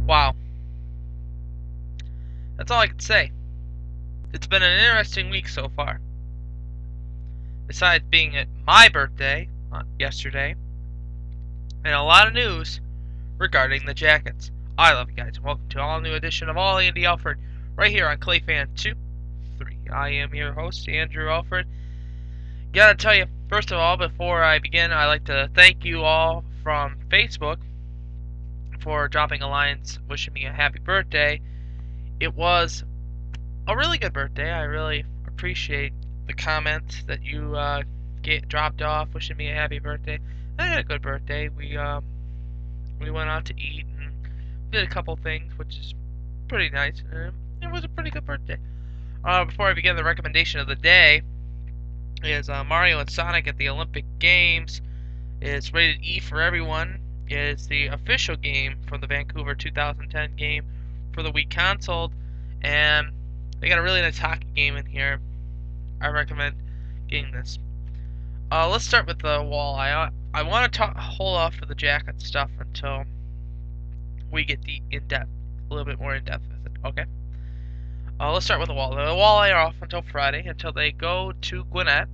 Wow. That's all I can say. It's been an interesting week so far. Besides being my birthday yesterday, and a lot of news regarding the Jackets. I love you guys, and welcome to an all new edition of All Andy Alfred, right here on ClayFan23. I am your host, Andrew Alfred. Gotta tell you, first of all, before I begin, I'd like to thank you all from Facebook for dropping a line wishing me a happy birthday. It was a really good birthday. I really appreciate the comments that you dropped off wishing me a happy birthday. I had a good birthday. We went out to eat and did a couple things, which is pretty nice. It was a pretty good birthday. Before I begin, the recommendation of the day is Mario and Sonic at the Olympic Games. It's rated E for everyone. It's the official game for the Vancouver 2010 game for the Wii console, and they got a really nice hockey game in here. I recommend getting this. Let's start with the walleye. I want to hold off for the jacket stuff until we get a little bit more in-depth with it. Okay. Let's start with the walleye. The walleye are off until Friday, until they go to Gwinnett.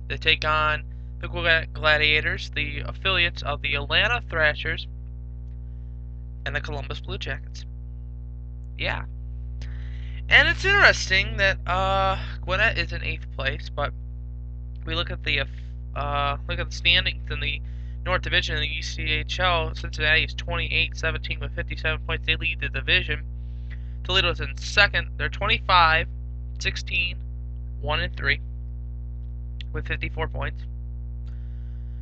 They take on the Gwinnett Gladiators, the affiliates of the Atlanta Thrashers and the Columbus Blue Jackets. Yeah. And it's interesting that Gwinnett is in 8th place, but we look at the standings in the North Division in the ECHL. Cincinnati is 28-17 with 57 points. They lead the division. Toledo is in 2nd. They're 25-16, 1-3 with 54 points.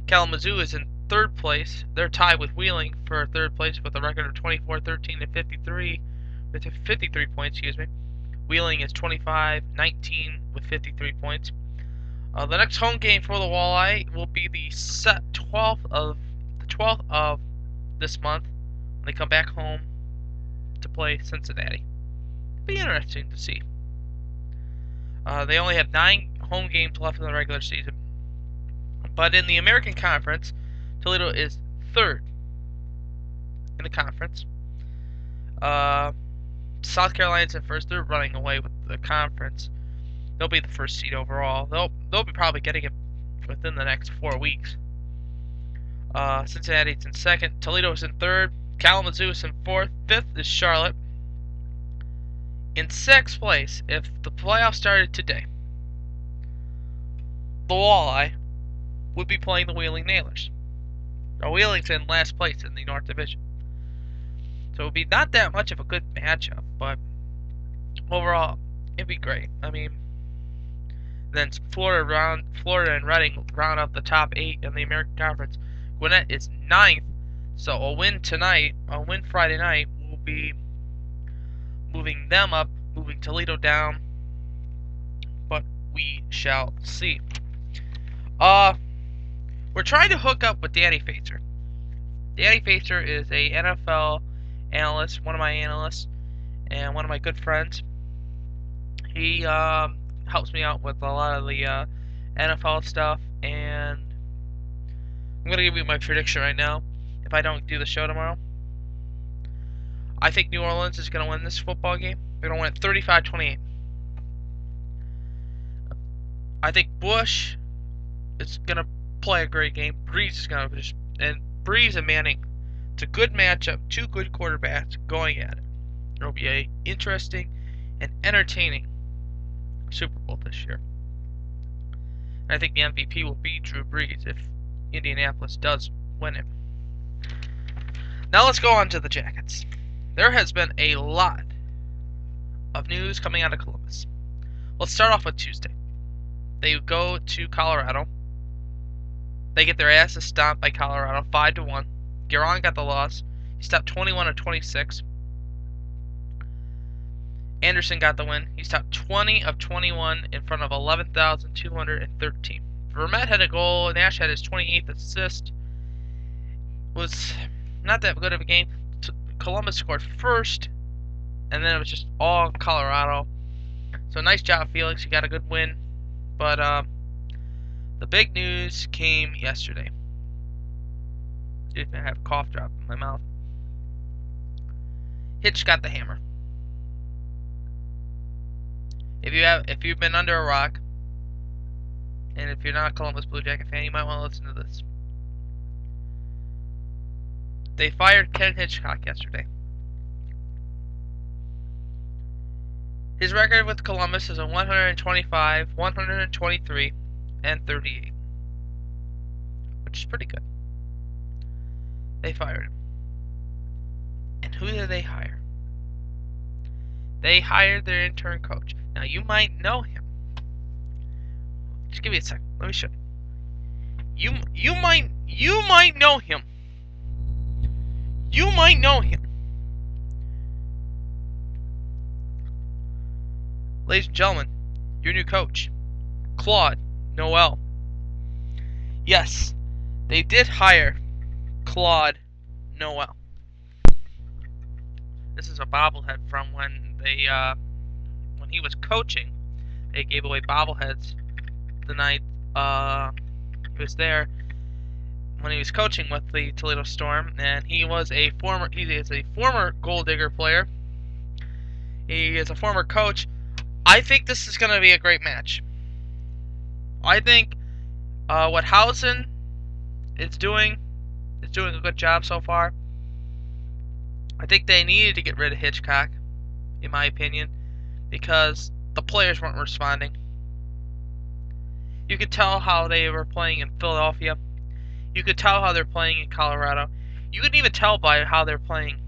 Kalamazoo is in 3rd place. They're tied with Wheeling for 3rd place with a record of 24-13 and 53 with 53 points. Excuse me. Wheeling is 25-19 with 53 points. The next home game for the Walleye will be the 12th of this month when they come back home to play Cincinnati. Be interesting to see. They only have 9 home games left in the regular season. But in the American Conference, Toledo is 3rd in the conference. South Carolina's in 1st. They're running away with the conference. They'll be the 1st seed overall. They'll be probably getting it within the next 4 weeks. Cincinnati's in 2nd. Toledo is in 3rd. Kalamazoo is in 4th. 5th is Charlotte. In 6th place, if the playoffs started today, the Walleye would be playing the Wheeling Nailers. Now, Wheeling's in last place in the North Division. So it would be not that much of a good matchup, but overall, it'd be great. I mean, then Florida and Reading round up the top 8 in the American Conference. Gwinnett is 9th, so a win Friday night will be moving them up, moving Toledo down, but we shall see. We're trying to hook up with Danny Facer. Danny Facer is a NFL analyst, one of my analysts, and one of my good friends. He helps me out with a lot of the NFL stuff, and I'm going to give you my prediction right now. If I don't do the show tomorrow, I think New Orleans is going to win this football game. They're going to win it 35-28. I think Bush is going to play a great game. Breeze is going to and Breeze and Manning. It's a good matchup. 2 good quarterbacks going at it. It'll be a interesting and entertaining Super Bowl this year. And I think the MVP will be Drew Brees if Indianapolis does win it. Now let's go on to the Jackets. There has been a lot of news coming out of Columbus. Let's start off with Tuesday. They go to Colorado. They get their asses stomped by Colorado 5-1. Guerin got the loss. He stopped 21 of 26. Anderson got the win. He stopped 20 of 21 in front of 11,213. Vermette had a goal. Nash had his 28th assist. Was not that good of a game. Columbus scored first, and then it was just all Colorado. So nice job, Felix. You got a good win. But the big news came yesterday. Excuse me, I have a cough drop in my mouth. Hitch got the hammer. If you've been under a rock, and if you're not a Columbus Blue Jacket fan, you might want to listen to this. They fired Ken Hitchcock yesterday. His record with Columbus is a 125, 123, and 38, which is pretty good. They fired him. And who did they hire? They hired their intern coach. Now you might know him. Just give me a second. Let me show you. You might know him. You might know him. Ladies and gentlemen, your new coach, Claude Noel. Yes, they did hire Claude Noel. This is a bobblehead from when he was coaching. They gave away bobbleheads the night he was there when he was coaching with the Toledo Storm, and he is a former Gold Digger player. He is a former coach. I think this is going to be a great match. I think what Housen is doing a good job so far. I think they needed to get rid of Hitchcock, in my opinion, because the players weren't responding. You could tell how they were playing in Philadelphia. You could tell how they're playing in Colorado. You could even tell by how they're playing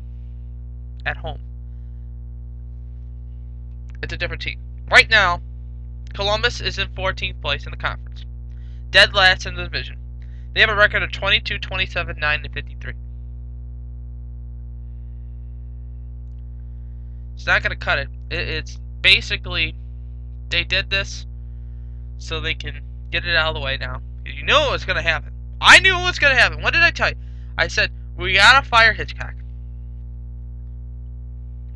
at home. It's a different team. Right now, Columbus is in 14th place in the conference. Dead last in the division. They have a record of 22, 27, 9, and 53. It's not going to cut it. It's basically, they did this so they can get it out of the way now. You knew it was going to happen. I knew it was going to happen. What did I tell you? I said, we got to fire Hitchcock.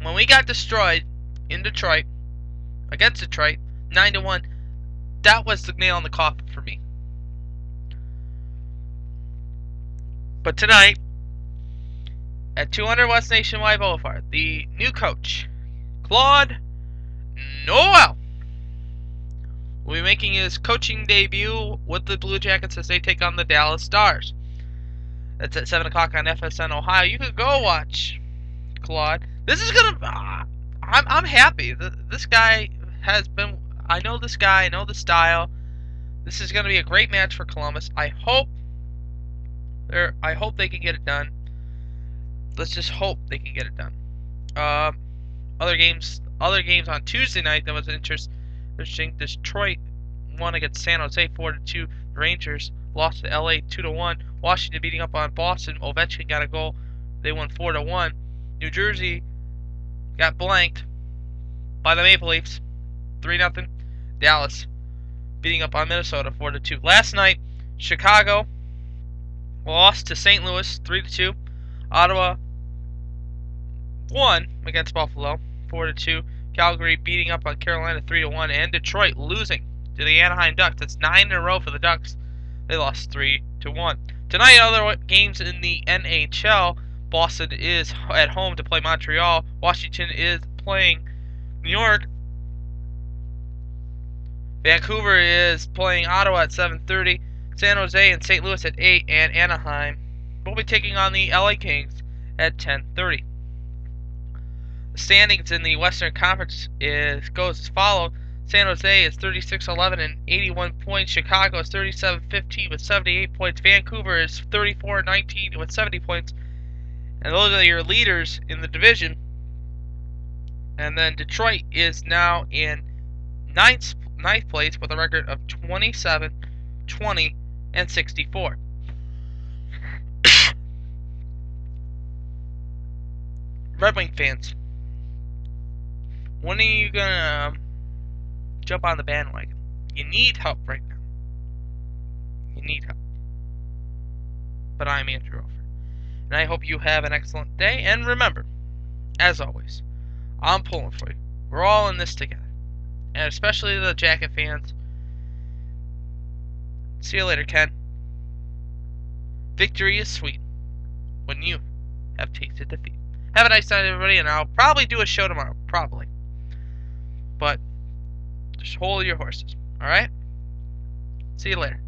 When we got destroyed in Detroit, against Detroit, 9-1, that was the nail in the coffin for me. But tonight, at 200 West Nationwide Boulevard, the new coach, Claude Noel, will be making his coaching debut with the Blue Jackets as they take on the Dallas Stars. That's at 7 o'clock on FSN Ohio. You could go watch Claude. This is going to... I'm happy. This guy has been... I know this guy. I know the style. This is going to be a great match for Columbus. I hope they can get it done. Let's just hope they can get it done. Other games on Tuesday night that was interesting. Detroit won against San Jose 4-2. The Rangers lost to LA 2-1. Washington beating up on Boston. Ovechkin got a goal. They won 4-1. New Jersey got blanked by the Maple Leafs 3-0. Dallas beating up on Minnesota 4-2. Last night, Chicago lost to St. Louis 3-2. Ottawa won against Buffalo 4-2. Calgary beating up on Carolina 3-1, and Detroit losing to the Anaheim Ducks. That's 9 in a row for the Ducks. They lost 3-1. Tonight, other games in the NHL. Boston is at home to play Montreal. Washington is playing New York. Vancouver is playing Ottawa at 7:30. San Jose and St. Louis at 8, and Anaheim will be taking on the LA Kings at 10:30. The standings in the Western Conference goes as follows. San Jose is 36-11 and 81 points. Chicago is 37-15 with 78 points. Vancouver is 34-19 with 70 points. And those are your leaders in the division. And then Detroit is now in ninth place with a record of 27, 20, and 64. Red Wing fans, when are you gonna jump on the bandwagon? You need help right now. You need help. But I'm Andrew Alfred, and I hope you have an excellent day. And remember, as always, I'm pulling for you. We're all in this together, and especially the Jacket fans. See you later, Ken. Victory is sweet when you have tasted defeat. Have a nice night, everybody, and I'll probably do a show tomorrow. Probably. But just hold your horses. Alright? See you later.